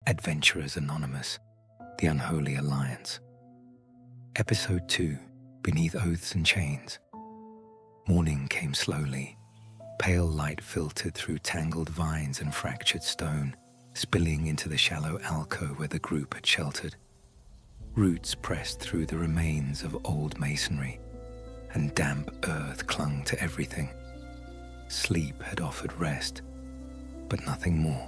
Adventurers Anonymous, The Unholy Alliance. Episode 2, Beneath Oaths and Chains. Morning came slowly. Pale light filtered through tangled vines and fractured stone, spilling into the shallow alcove where the group had sheltered. Roots pressed through the remains of old masonry, and damp earth clung to everything. Sleep had offered rest, but nothing more.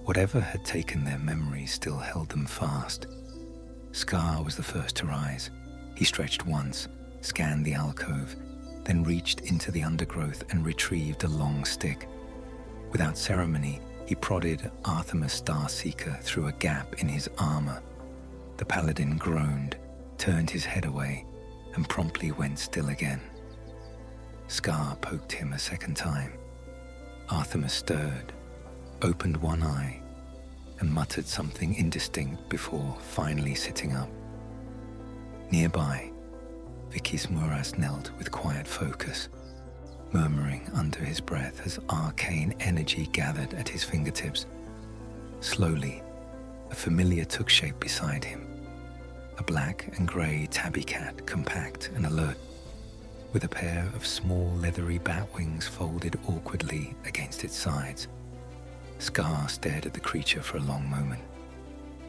Whatever had taken their memories still held them fast. Scar was the first to rise. He stretched once, scanned the alcove, then reached into the undergrowth and retrieved a long stick. Without ceremony, he prodded Artemis Starseeker through a gap in his armor. The paladin groaned, turned his head away, and promptly went still again. Scar poked him a second time. Artemis stirred, opened one eye, and muttered something indistinct before finally sitting up. Nearby, Vicky's Muras knelt with quiet focus, murmuring under his breath as arcane energy gathered at his fingertips. Slowly, a familiar took shape beside him. A black and grey tabby cat, compact and alert, with a pair of small leathery bat wings folded awkwardly against its sides. Scar stared at the creature for a long moment.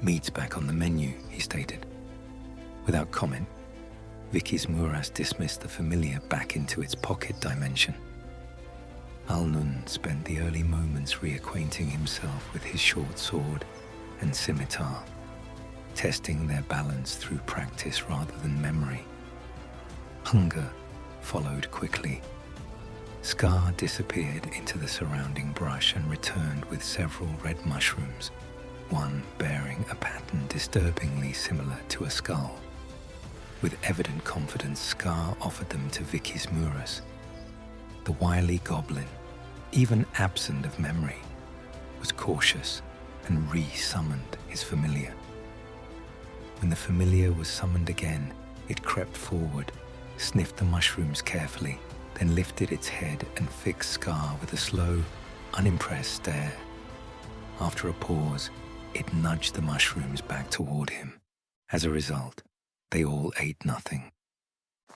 "Meat's back on the menu," he stated. Without comment, Vicky's Muras dismissed the familiar back into its pocket dimension. Alnun spent the early moments reacquainting himself with his short sword and scimitar, testing their balance through practice rather than memory. Hunger followed quickly. Scar disappeared into the surrounding brush and returned with several red mushrooms, one bearing a pattern disturbingly similar to a skull. With evident confidence, Scar offered them to Vicky's Muras. The wily goblin, even absent of memory, was cautious and re-summoned his familiar. When the familiar was summoned again, it crept forward, sniffed the mushrooms carefully, then lifted its head and fixed Scar with a slow, unimpressed stare. After a pause, it nudged the mushrooms back toward him. As a result, they all ate nothing.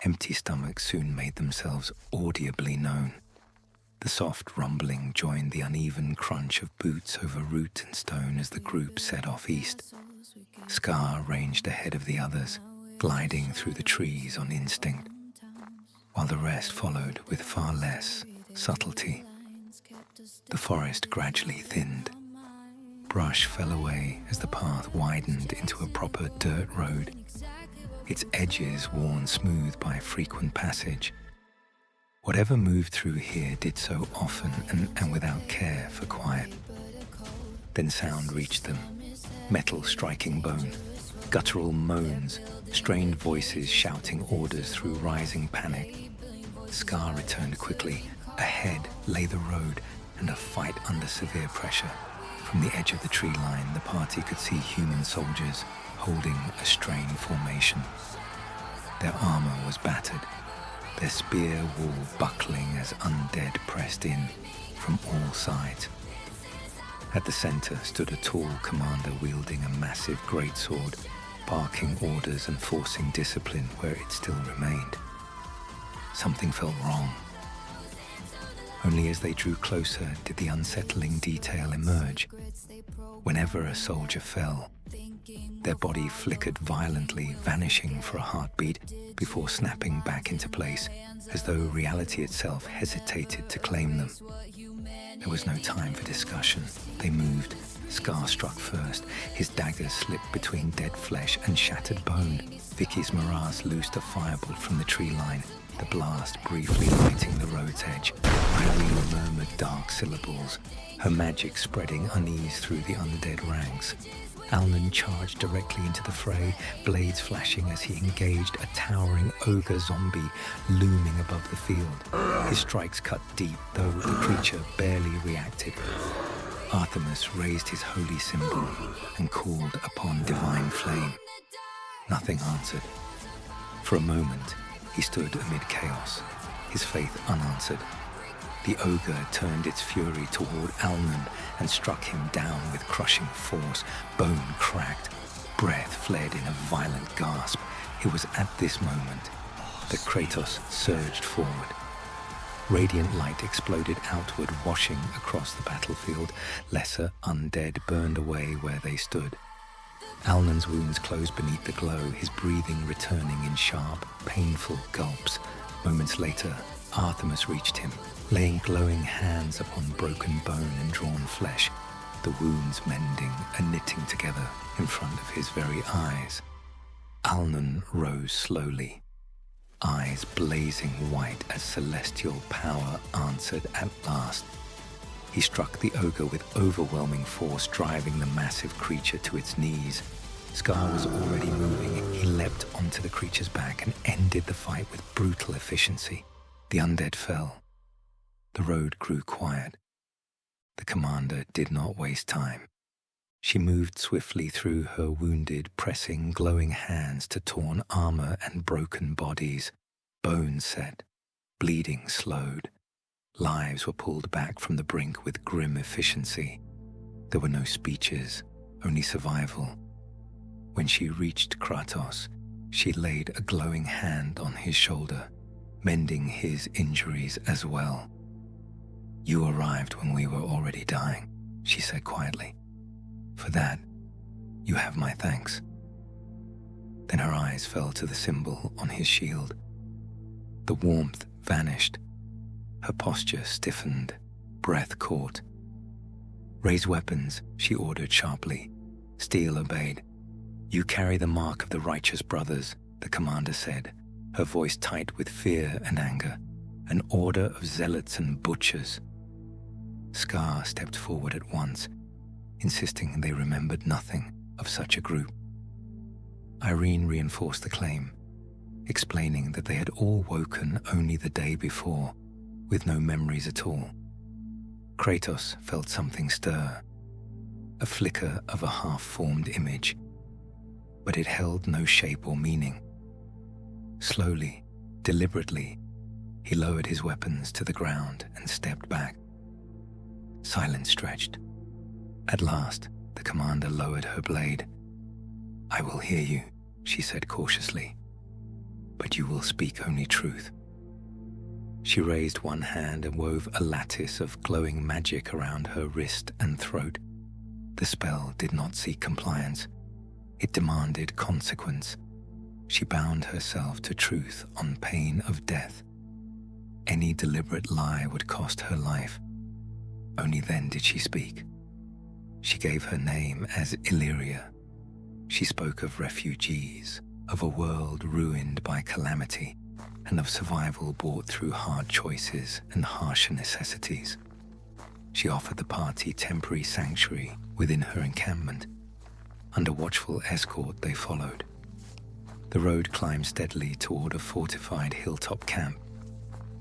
Empty stomachs soon made themselves audibly known. The soft rumbling joined the uneven crunch of boots over root and stone as the group set off east. Scar ranged ahead of the others, gliding through the trees on instinct, while the rest followed with far less subtlety. The forest gradually thinned. Brush fell away as the path widened into a proper dirt road, its edges worn smooth by frequent passage. Whatever moved through here did so often and without care for quiet. Then sound reached them, metal striking bone, guttural moans, strained voices shouting orders through rising panic. Scar returned quickly. Ahead lay the road and a fight under severe pressure. From the edge of the tree line, the party could see human soldiers holding a strained formation. Their armor was battered, their spear wall buckling as undead pressed in from all sides. At the center stood a tall commander wielding a massive greatsword, barking orders and forcing discipline where it still remained. Something felt wrong. Only as they drew closer did the unsettling detail emerge. Whenever a soldier fell, their body flickered violently, vanishing for a heartbeat before snapping back into place, as though reality itself hesitated to claim them. There was no time for discussion. They moved. Scar struck first. His dagger slipped between dead flesh and shattered bone. Vicky's Muras loosed a firebolt from the tree line, the blast briefly lighting the road's edge. Irene murmured dark syllables, her magic spreading unease through the undead ranks. Alnun charged directly into the fray, blades flashing as he engaged a towering ogre zombie looming above the field. His strikes cut deep, though the creature barely reacted. Artemis raised his holy symbol and called upon divine flame. Nothing answered. For a moment, he stood amid chaos, his faith unanswered. The ogre turned its fury toward Alnan and struck him down with crushing force. Bone cracked. Breath fled in a violent gasp. It was at this moment that Kratos surged forward. Radiant light exploded outward, washing across the battlefield. Lesser undead burned away where they stood. Alnan's wounds closed beneath the glow, his breathing returning in sharp, painful gulps. Moments later, Artemis reached him, laying glowing hands upon broken bone and drawn flesh, the wounds mending and knitting together in front of his very eyes. Alnan rose slowly, eyes blazing white as celestial power answered at last. He struck the ogre with overwhelming force, driving the massive creature to its knees. Scar was already moving. He leapt onto the creature's back and ended the fight with brutal efficiency. The undead fell. The road grew quiet. The commander did not waste time. She moved swiftly through her wounded, pressing glowing hands to torn armor and broken bodies. Bones set, bleeding slowed. Lives were pulled back from the brink with grim efficiency. There were no speeches, only survival. When she reached Kratos, she laid a glowing hand on his shoulder, mending his injuries as well. "You arrived when we were already dying," she said quietly. "For that, you have my thanks." Then her eyes fell to the symbol on his shield. The warmth vanished. Her posture stiffened, breath caught. "Raise weapons," she ordered sharply. Steel obeyed. "You carry the mark of the righteous brothers," the commander said, her voice tight with fear and anger. "An order of zealots and butchers." Scar stepped forward at once, insisting they remembered nothing of such a group. Irene reinforced the claim, explaining that they had all woken only the day before, with no memories at all. Kratos felt something stir, a flicker of a half-formed image, but it held no shape or meaning. Slowly, deliberately, he lowered his weapons to the ground and stepped back. Silence stretched. At last, the commander lowered her blade. "I will hear you," she said cautiously, "but you will speak only truth." She raised one hand and wove a lattice of glowing magic around her wrist and throat. The spell did not seek compliance. It demanded consequence. She bound herself to truth on pain of death. Any deliberate lie would cost her life. Only then did she speak. She gave her name as Illyria. She spoke of refugees, of a world ruined by calamity, and of survival bought through hard choices and harsher necessities. She offered the party temporary sanctuary within her encampment. Under watchful escort, they followed. The road climbed steadily toward a fortified hilltop camp.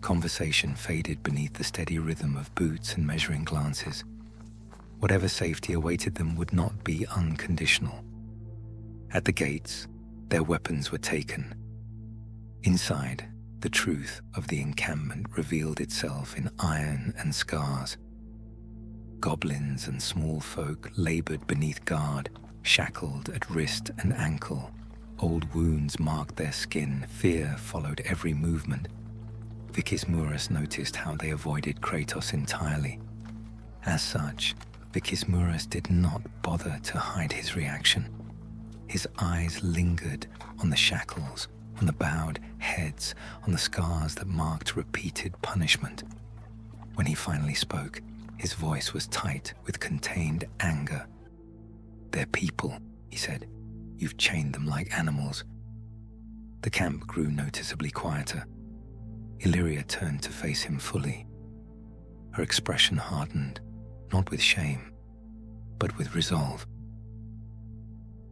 Conversation faded beneath the steady rhythm of boots and measuring glances. Whatever safety awaited them would not be unconditional. At the gates, their weapons were taken. Inside, the truth of the encampment revealed itself in iron and scars. Goblins and small folk labored beneath guard, shackled at wrist and ankle. Old wounds marked their skin. Fear followed every movement. Vikismuras noticed how they avoided Kratos entirely. As such, Vikismuras did not bother to hide his reaction. His eyes lingered on the shackles, on the bowed heads, on the scars that marked repeated punishment. When he finally spoke, his voice was tight with contained anger. "They're people," he said. "You've chained them like animals." The camp grew noticeably quieter. Illyria turned to face him fully. Her expression hardened, not with shame, but with resolve.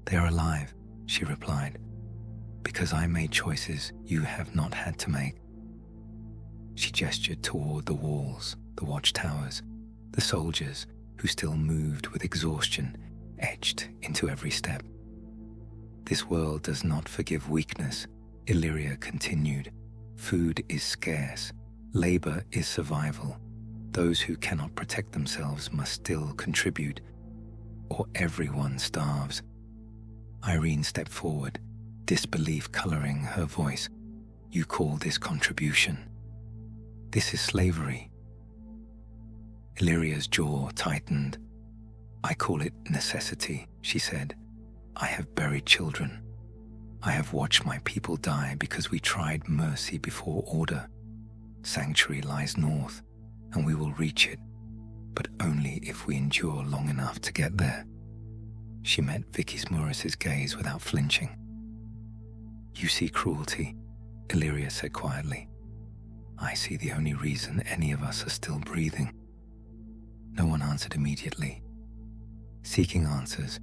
"They are alive," she replied, "because I made choices you have not had to make." She gestured toward the walls, the watchtowers, the soldiers who still moved with exhaustion etched into every step. "This world does not forgive weakness," Illyria continued. "Food is scarce. Labor is survival. Those who cannot protect themselves must still contribute, or everyone starves. Irene stepped forward, disbelief coloring her voice. You call this contribution? This is slavery. Illyria's jaw tightened. I call it necessity, she said. I have buried children. I have watched my people die because we tried mercy before order. Sanctuary lies north, and we will reach it, but only if we endure long enough to get there. She met Vicky Morris's gaze without flinching. You see cruelty, Illyria said quietly. I see the only reason any of us are still breathing. No one answered immediately. Seeking answers,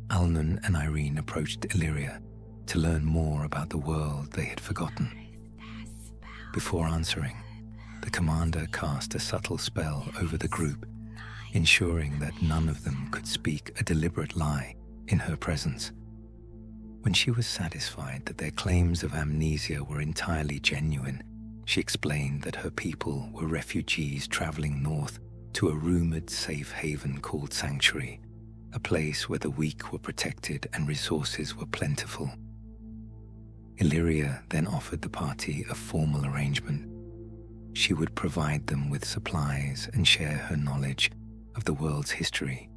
Alnun and Irene approached Illyria to learn more about the world they had forgotten. Before answering, the commander cast a subtle spell over the group, ensuring that none of them could speak a deliberate lie in her presence. When she was satisfied that their claims of amnesia were entirely genuine, she explained that her people were refugees traveling north to a rumored safe haven called Sanctuary, a place where the weak were protected and resources were plentiful. Illyria then offered the party a formal arrangement. She would provide them with supplies and share her knowledge of the world's history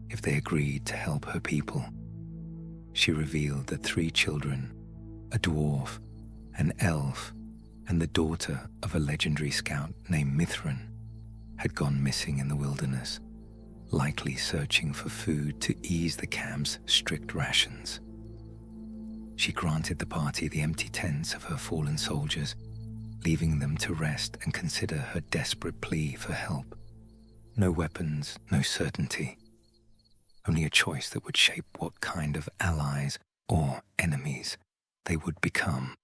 if they agreed to help her people. She revealed that 3 children, a dwarf, an elf, and the daughter of a legendary scout named Mithrin, had gone missing in the wilderness, likely searching for food to ease the camp's strict rations. She granted the party the empty tents of her fallen soldiers, leaving them to rest and consider her desperate plea for help. No weapons, no certainty. Only a choice that would shape what kind of allies or enemies they would become.